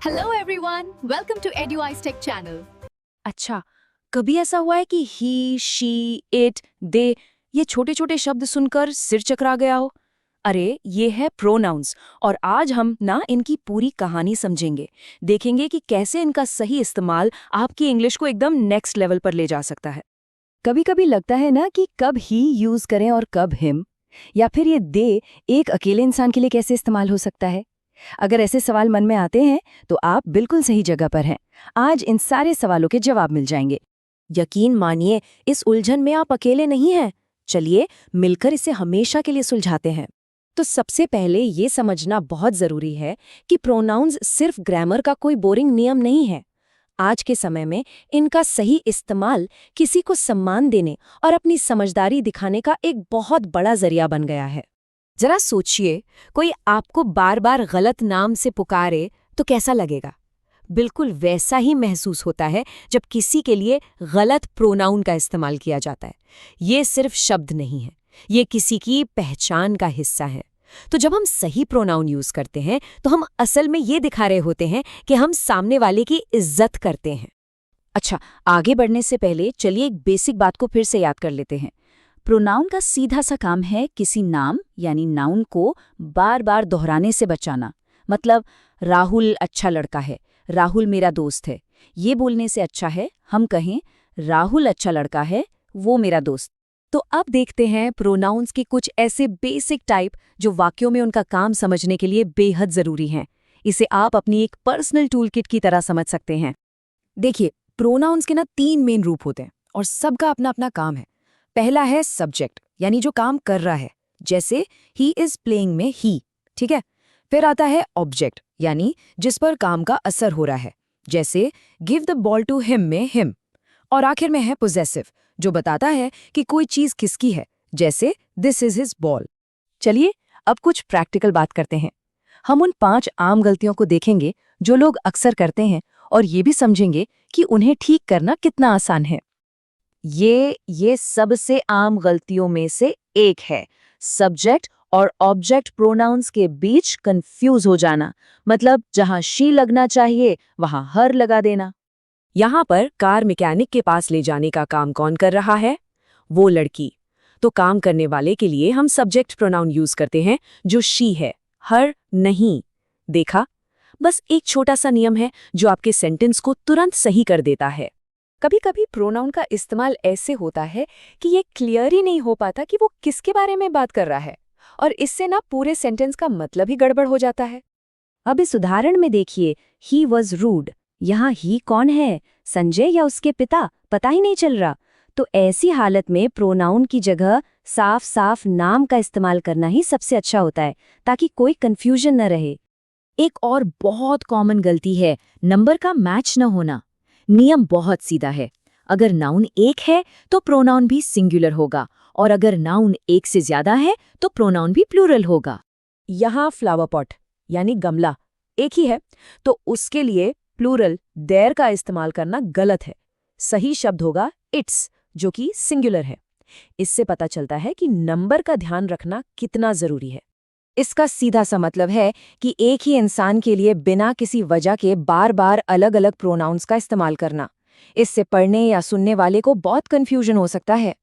Hello everyone, welcome to EduWise Tech channel. अच्छा, कभी ऐसा हुआ है कि ही, शी, इट, दे ये छोटे-छोटे शब्द सुनकर सिर चकरा गया हो? अरे, ये है प्रोनाउंस और आज हम ना इनकी पूरी कहानी समझेंगे। देखेंगे कि कैसे इनका सही इस्तेमाल आपकी इंग्लिश को एकदम नेक्स्ट लेवल पर ले जा सकता है। कभी-कभी लगता है ना कि कब ही यूज करें और कब हिम, या फिर ये दे एक अकेले इंसान के लिए कैसे इस्तेमाल हो सकता है। अगर ऐसे सवाल मन में आते हैं तो आप बिल्कुल सही जगह पर हैं। आज इन सारे सवालों के जवाब मिल जाएंगे। यकीन मानिए, इस उलझन में आप अकेले नहीं हैं। चलिए, मिलकर इसे हमेशा के लिए सुलझाते हैं। तो सबसे पहले ये समझना बहुत जरूरी है कि प्रोनाउंस सिर्फ ग्रामर का कोई बोरिंग नियम नहीं है। आज के समय में इनका सही इस्तेमाल किसी को सम्मान देने और अपनी समझदारी दिखाने का एक बहुत बड़ा जरिया बन गया है। जरा सोचिए, कोई आपको बार बार गलत नाम से पुकारे तो कैसा लगेगा? बिल्कुल वैसा ही महसूस होता है जब किसी के लिए गलत प्रोनाउन का इस्तेमाल किया जाता है। ये सिर्फ शब्द नहीं है, ये किसी की पहचान का हिस्सा है। तो जब हम सही प्रोनाउन यूज करते हैं तो हम असल में ये दिखा रहे होते हैं कि हम सामने वाले की इज्जत करते हैं। अच्छा, आगे बढ़ने से पहले चलिए एक बेसिक बात को फिर से याद कर लेते हैं। प्रोनाउन का सीधा सा काम है किसी नाम यानी नाउन को बार बार दोहराने से बचाना। मतलब राहुल अच्छा लड़का है, राहुल मेरा दोस्त है, ये बोलने से अच्छा है हम कहें राहुल अच्छा लड़का है, वो मेरा दोस्त। तो अब देखते हैं प्रोनाउंस के कुछ ऐसे बेसिक टाइप जो वाक्यों में उनका काम समझने के लिए बेहद जरूरी हैं। इसे आप अपनी एक पर्सनल टूलकिट की तरह समझ सकते हैं। देखिए, प्रोनाउंस के ना 3 मेन रूप होते हैं और सबका अपना अपना काम है। पहला है सब्जेक्ट, यानी जो काम कर रहा है, जैसे ही इज प्लेइंग में ही, ठीक है। फिर आता है ऑब्जेक्ट, यानी जिस पर काम का असर हो रहा है, जैसे give the ball to him में हिम। और आखिर में है पोजेसिव, जो बताता है कि कोई चीज किसकी है, जैसे दिस इज हिज बॉल। चलिए अब कुछ प्रैक्टिकल बात करते हैं। हम उन 5 आम गलतियों को देखेंगे जो लोग अक्सर करते हैं और ये भी समझेंगे कि उन्हें ठीक करना कितना आसान है। ये सबसे आम गलतियों में से एक है, सब्जेक्ट और ऑब्जेक्ट प्रोनाउंस के बीच कंफ्यूज हो जाना। मतलब जहां शी लगना चाहिए वहां हर लगा देना। यहां पर कार मैकेनिक के पास ले जाने का काम कौन कर रहा है? वो लड़की। तो काम करने वाले के लिए हम सब्जेक्ट प्रोनाउन यूज करते हैं जो शी है, हर नहीं। देखा? बस एक छोटा सा नियम है जो आपके सेंटेंस को तुरंत सही कर देता है। कभी कभी प्रोनाउन का इस्तेमाल ऐसे होता है कि ये क्लियर ही नहीं हो पाता कि वो किसके बारे में बात कर रहा है, और इससे ना पूरे सेंटेंस का मतलब ही गड़बड़ हो जाता है। अब इस उदाहरण में देखिए, ही वॉज रूड। यहाँ ही कौन है, संजय या उसके पिता, पता ही नहीं चल रहा। तो ऐसी हालत में प्रोनाउन की जगह साफ साफ नाम का इस्तेमाल करना ही सबसे अच्छा होता है, ताकि कोई कंफ्यूजन न रहे। एक और बहुत कॉमन गलती है नंबर का मैच न होना। नियम बहुत सीधा है, अगर नाउन एक है तो प्रोनाउन भी सिंगुलर होगा, और अगर नाउन एक से ज्यादा है तो प्रोनाउन भी प्लूरल होगा। यहाँ फ्लावर पॉट यानी गमला एक ही है, तो उसके लिए प्लूरल देयर का इस्तेमाल करना गलत है। सही शब्द होगा इट्स, जो कि सिंगुलर है। इससे पता चलता है कि नंबर का ध्यान रखना कितना जरूरी है। इसका सीधा सा मतलब है कि एक ही इंसान के लिए बिना किसी वजह के बार बार अलग अलग प्रोनाउंस का इस्तेमाल करना, इससे पढ़ने या सुनने वाले को बहुत कंफ्यूजन हो सकता है।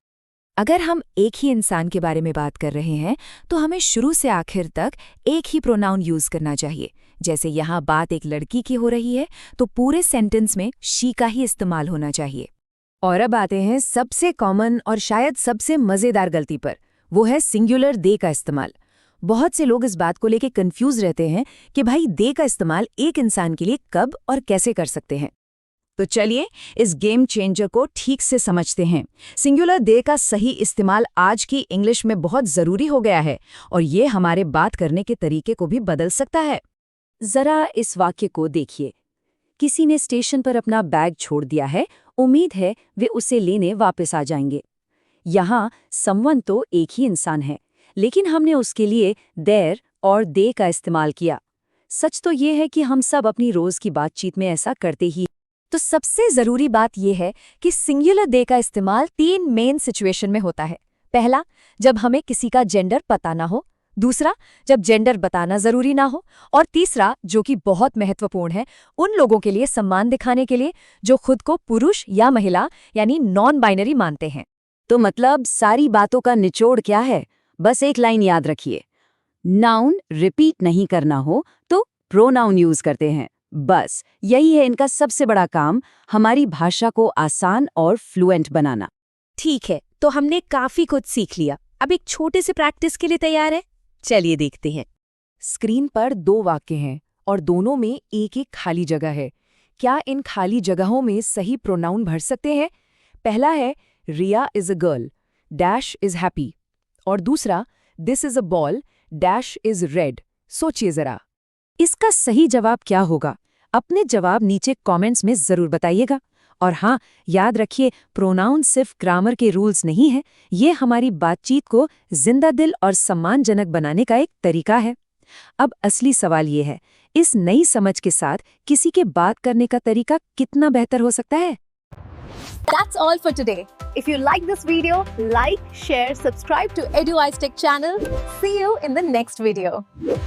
अगर हम एक ही इंसान के बारे में बात कर रहे हैं तो हमें शुरू से आखिर तक एक ही प्रोनाउन यूज करना चाहिए। जैसे यहाँ बात एक लड़की की हो रही है तो पूरे सेंटेंस में शी का ही इस्तेमाल होना चाहिए। और अब आते हैं सबसे कॉमन और शायद सबसे मजेदार गलती पर, वो है सिंगुलर दे का इस्तेमाल। बहुत से लोग इस बात को लेकर कंफ्यूज रहते हैं कि भाई दे का इस्तेमाल एक इंसान के लिए कब और कैसे कर सकते हैं। तो चलिए इस गेम चेंजर को ठीक से समझते हैं। सिंगुलर दे का सही इस्तेमाल आज की इंग्लिश में बहुत जरूरी हो गया है, और ये हमारे बात करने के तरीके को भी बदल सकता है। जरा इस वाक्य को देखिए। किसी ने स्टेशन पर अपना बैग छोड़ दिया है, उम्मीद है वे उसे लेने वापस आ जाएंगे। यहाँ समवन तो एक ही इंसान है, लेकिन हमने उसके लिए देयर और दे का इस्तेमाल किया। सच तो ये है कि हम सब अपनी रोज की बातचीत में ऐसा करते ही। तो सबसे जरूरी बात यह है कि सिंगुलर दे का इस्तेमाल 3 मेन सिचुएशन में होता है। पहला, जब हमें किसी का जेंडर पता ना हो। दूसरा, जब जेंडर बताना जरूरी ना हो। और तीसरा, जो कि बहुत महत्वपूर्ण है, उन लोगों के लिए सम्मान दिखाने के लिए जो खुद को पुरुष या महिला यानी नॉन बाइनरी मानते हैं। तो मतलब सारी बातों का निचोड़ क्या है? बस एक लाइन याद रखिए, नाउन रिपीट नहीं करना हो तो प्रोनाउन यूज करते हैं। बस यही है इनका सबसे बड़ा काम, हमारी भाषा को आसान और फ्लुएंट बनाना। ठीक है, तो हमने काफी कुछ सीख लिया। अब एक छोटे से प्रैक्टिस के लिए तैयार है? चलिए देखते हैं। स्क्रीन पर 2 वाक्य हैं और दोनों में एक एक खाली जगह है। क्या इन खाली जगहों में सही प्रोनाउन भर सकते हैं? पहला है Riya is a girl, dash is happy. और दूसरा this is a ball, dash is red. सोचिए जरा, इसका सही जवाब क्या होगा? अपने जवाब नीचे कमेंट्स में जरूर बताइएगा। और हाँ, याद रखिए, प्रोनाउन सिर्फ ग्रामर के रूल्स नहीं है, ये हमारी बातचीत को जिंदा दिल और सम्मानजनक बनाने का एक तरीका है। अब असली सवाल ये है, इस नई समझ के साथ किसी के बात करने का तरीका कितना बेहतर हो सकता है? That's all for today. If you like this video, like, share, subscribe to EduWise Tech channel. See you in the next video.